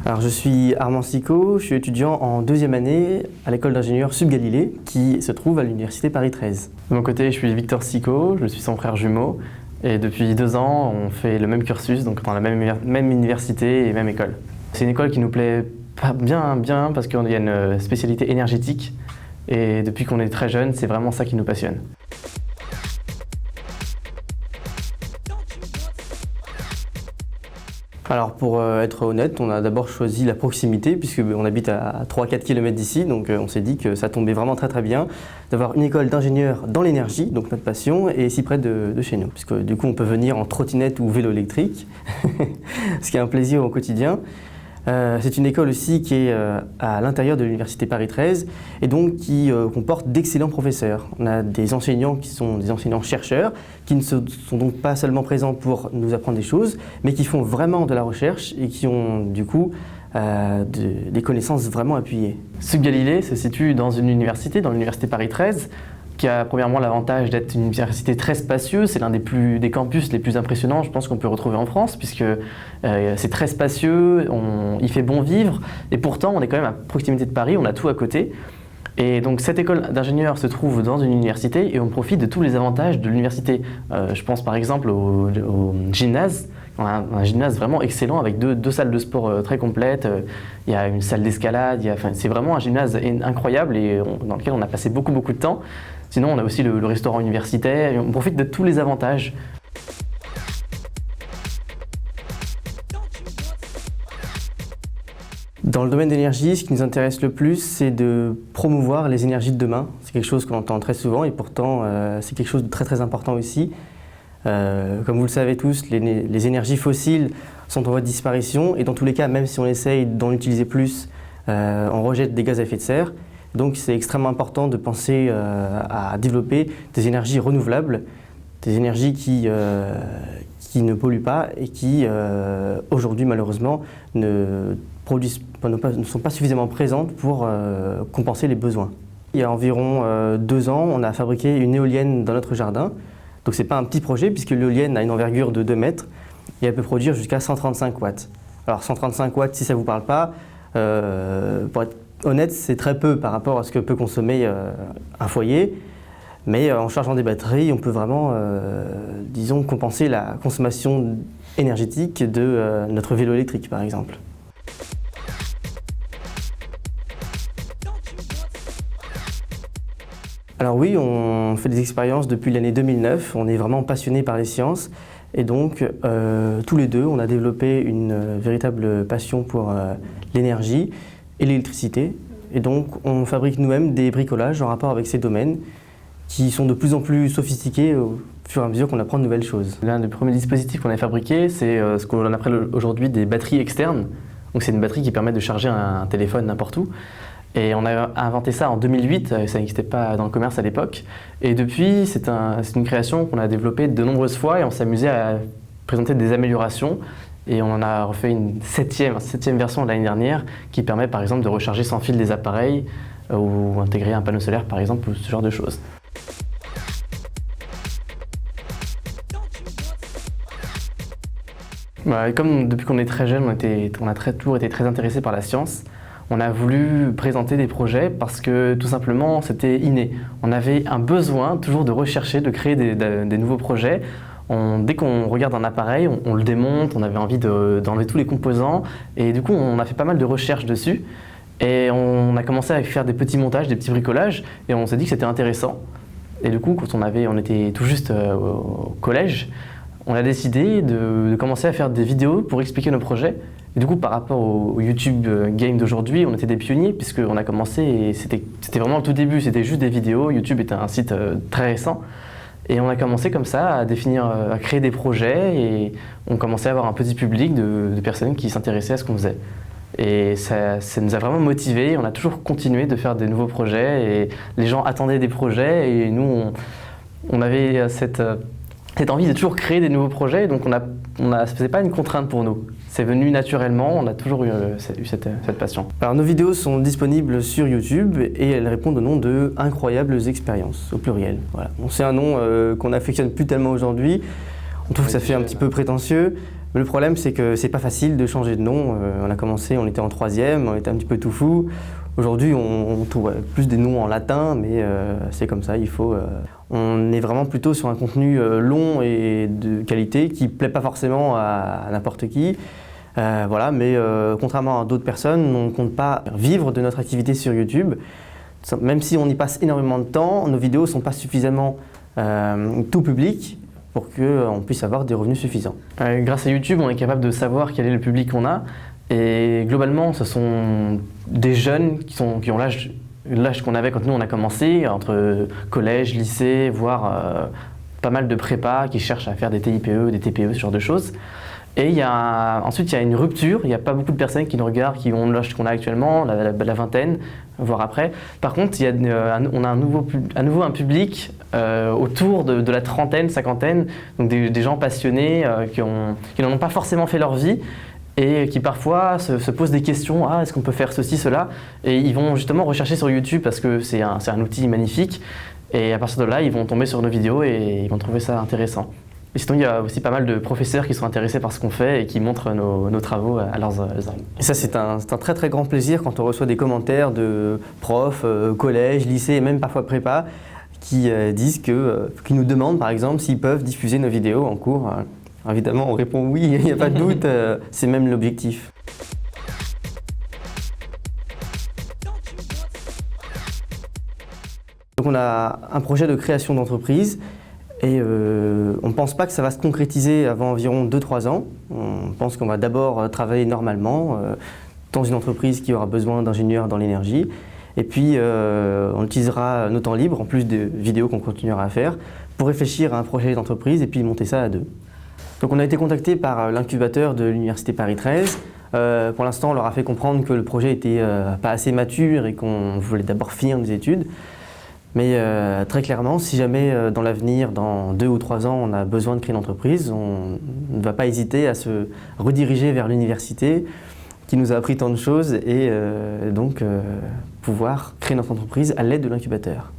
Alors je suis Armand Sicot, je suis étudiant en deuxième année à l'école d'ingénieurs Sub Galilée qui se trouve à l'université Paris 13. De mon côté, je suis Victor Sicot, je suis son frère jumeau et depuis 2 ans, on fait le même cursus, donc dans la même université et même école. C'est une école qui nous plaît bien parce qu'il y a une spécialité énergétique et depuis qu'on est très jeune, c'est vraiment ça qui nous passionne. Alors pour être honnête, on a d'abord choisi la proximité puisqu'on habite à 3-4 km d'ici, donc on s'est dit que ça tombait vraiment très bien d'avoir une école d'ingénieurs dans l'énergie, donc notre passion, et si près de chez nous. Puisque du coup on peut venir en trottinette ou vélo électrique, ce qui est un plaisir au quotidien. C'est une école aussi qui est à l'intérieur de l'université Paris 13 et donc qui comporte d'excellents professeurs. On a des enseignants qui sont des enseignants-chercheurs qui ne sont donc pas seulement présents pour nous apprendre des choses, mais qui font vraiment de la recherche et qui ont du coup des connaissances vraiment appuyées. Sub Galilée se situe dans une université, dans l'université Paris 13, qui a premièrement l'avantage d'être une université très spacieuse. C'est l'un des campus les plus impressionnants, je pense, qu'on peut retrouver en France, puisque c'est très spacieux, il fait bon vivre, et pourtant on est quand même à proximité de Paris, on a tout à côté. Et donc cette école d'ingénieurs se trouve dans une université et on profite de tous les avantages de l'université. Je pense par exemple au gymnase. On a un gymnase vraiment excellent avec deux salles de sport très complètes. Il y a une salle d'escalade, c'est vraiment un gymnase incroyable et dans lequel on a passé beaucoup de temps. Sinon, on a aussi le restaurant universitaire et on profite de tous les avantages. Dans le domaine de l'énergie, ce qui nous intéresse le plus, c'est de promouvoir les énergies de demain. C'est quelque chose qu'on entend très souvent et pourtant c'est quelque chose de très important aussi. Comme vous le savez tous, les énergies fossiles sont en voie de disparition et dans tous les cas, même si on essaye d'en utiliser plus, on rejette des gaz à effet de serre. Donc c'est extrêmement important de penser à développer des énergies renouvelables, des énergies qui ne polluent pas et qui aujourd'hui malheureusement ne sont pas suffisamment présentes pour compenser les besoins. Il y a environ 2 ans, on a fabriqué une éolienne dans notre jardin. Donc c'est pas un petit projet puisque l'éolienne a une envergure de 2 mètres et elle peut produire jusqu'à 135 watts. Alors 135 watts, si ça ne vous parle pas, pour être honnête, c'est très peu par rapport à ce que peut consommer un foyer. Mais en chargeant des batteries, on peut vraiment, disons, compenser la consommation énergétique de notre vélo électrique par exemple. Alors oui, on fait des expériences depuis l'année 2009, on est vraiment passionné par les sciences et donc tous les deux on a développé une véritable passion pour l'énergie et l'électricité et donc on fabrique nous-mêmes des bricolages en rapport avec ces domaines qui sont de plus en plus sophistiqués au fur et à mesure qu'on apprend de nouvelles choses. L'un des premiers dispositifs qu'on a fabriqué, c'est ce qu'on appelle aujourd'hui des batteries externes. Donc c'est une batterie qui permet de charger un téléphone n'importe où. Et on a inventé ça en 2008, ça n'existait pas dans le commerce à l'époque. Et depuis, c'est une création qu'on a développée de nombreuses fois et on s'amusait à présenter des améliorations. Et on en a refait une septième version l'année dernière qui permet par exemple de recharger sans fil des appareils ou intégrer un panneau solaire par exemple ou ce genre de choses. Comme depuis qu'on est très jeune, on a toujours été très intéressé par la science. On a voulu présenter des projets parce que tout simplement c'était inné. On avait un besoin toujours de rechercher, de créer des nouveaux projets. Dès qu'on regarde un appareil, on le démonte, on avait envie d'enlever tous les composants et du coup on a fait pas mal de recherches dessus et on a commencé à faire des petits montages, des petits bricolages et on s'est dit que c'était intéressant. Et du coup quand on était tout juste au collège, on a décidé de commencer à faire des vidéos pour expliquer nos projets. Et du coup, par rapport au YouTube Game d'aujourd'hui, on était des pionniers puisqu'on a commencé et c'était vraiment le tout début, c'était juste des vidéos. YouTube était un site très récent. Et on a commencé comme ça à créer des projets et on commençait à avoir un petit public de personnes qui s'intéressaient à ce qu'on faisait. Et ça nous a vraiment motivés, on a toujours continué de faire des nouveaux projets et les gens attendaient des projets et nous, on avait cette envie de toujours créer des nouveaux projets, donc c'était pas une contrainte pour nous. C'est venu naturellement, on a toujours eu cette passion. Alors nos vidéos sont disponibles sur YouTube et elles répondent au nom de Incroyables Expériences, au pluriel. Voilà. Bon, c'est un nom qu'on n'affectionne plus tellement aujourd'hui, on trouve que ça fait un petit peu prétentieux, Mais le problème, c'est que c'est pas facile de changer de nom. On a commencé, on était en 3e, on était un petit peu tout fou. Aujourd'hui, on trouve plus des noms en latin, mais c'est comme ça, on est vraiment plutôt sur un contenu long et de qualité qui ne plaît pas forcément à n'importe qui. Voilà, mais contrairement à d'autres personnes, on ne compte pas vivre de notre activité sur YouTube. Même si on y passe énormément de temps, nos vidéos ne sont pas suffisamment tout public pour qu'on puisse avoir des revenus suffisants. Grâce à YouTube, on est capable de savoir quel est le public qu'on a. Et globalement, ce sont des jeunes qui ont l'âge qu'on avait quand nous on a commencé, entre collège, lycée, voire pas mal de prépa qui cherchent à faire des TIPE, des TPE, ce genre de choses. Et ensuite, il y a une rupture. Il n'y a pas beaucoup de personnes qui nous regardent, qui ont l'âge qu'on a actuellement, la vingtaine, voire après. Par contre, on a à nouveau un public autour de la trentaine, cinquantaine, donc des gens passionnés qui n'en ont pas forcément fait leur vie et qui parfois se posent des questions. Ah, est-ce qu'on peut faire ceci, cela? Et ils vont justement rechercher sur YouTube parce que c'est un outil magnifique. Et à partir de là, ils vont tomber sur nos vidéos et ils vont trouver ça intéressant. Et sinon, il y a aussi pas mal de professeurs qui sont intéressés par ce qu'on fait et qui montrent nos travaux à leurs élèves. Et ça, c'est un très très grand plaisir quand on reçoit des commentaires de profs, collège, lycée et même parfois prépa qui qui nous demandent par exemple s'ils peuvent diffuser nos vidéos en cours. Évidemment, on répond oui, il n'y a pas de doute, c'est même l'objectif. Donc on a un projet de création d'entreprise. Et on ne pense pas que ça va se concrétiser avant environ 2-3 ans. On pense qu'on va d'abord travailler normalement dans une entreprise qui aura besoin d'ingénieurs dans l'énergie. Et puis on utilisera nos temps libres, en plus des vidéos qu'on continuera à faire, pour réfléchir à un projet d'entreprise et puis monter ça à deux. Donc on a été contacté par l'incubateur de l'Université Paris 13. Pour l'instant, on leur a fait comprendre que le projet n'était pas assez mature et qu'on voulait d'abord finir nos études. Mais très clairement, si jamais dans l'avenir, dans 2 ou 3 ans, on a besoin de créer une entreprise, on ne va pas hésiter à se rediriger vers l'université qui nous a appris tant de choses et donc pouvoir créer notre entreprise à l'aide de l'incubateur.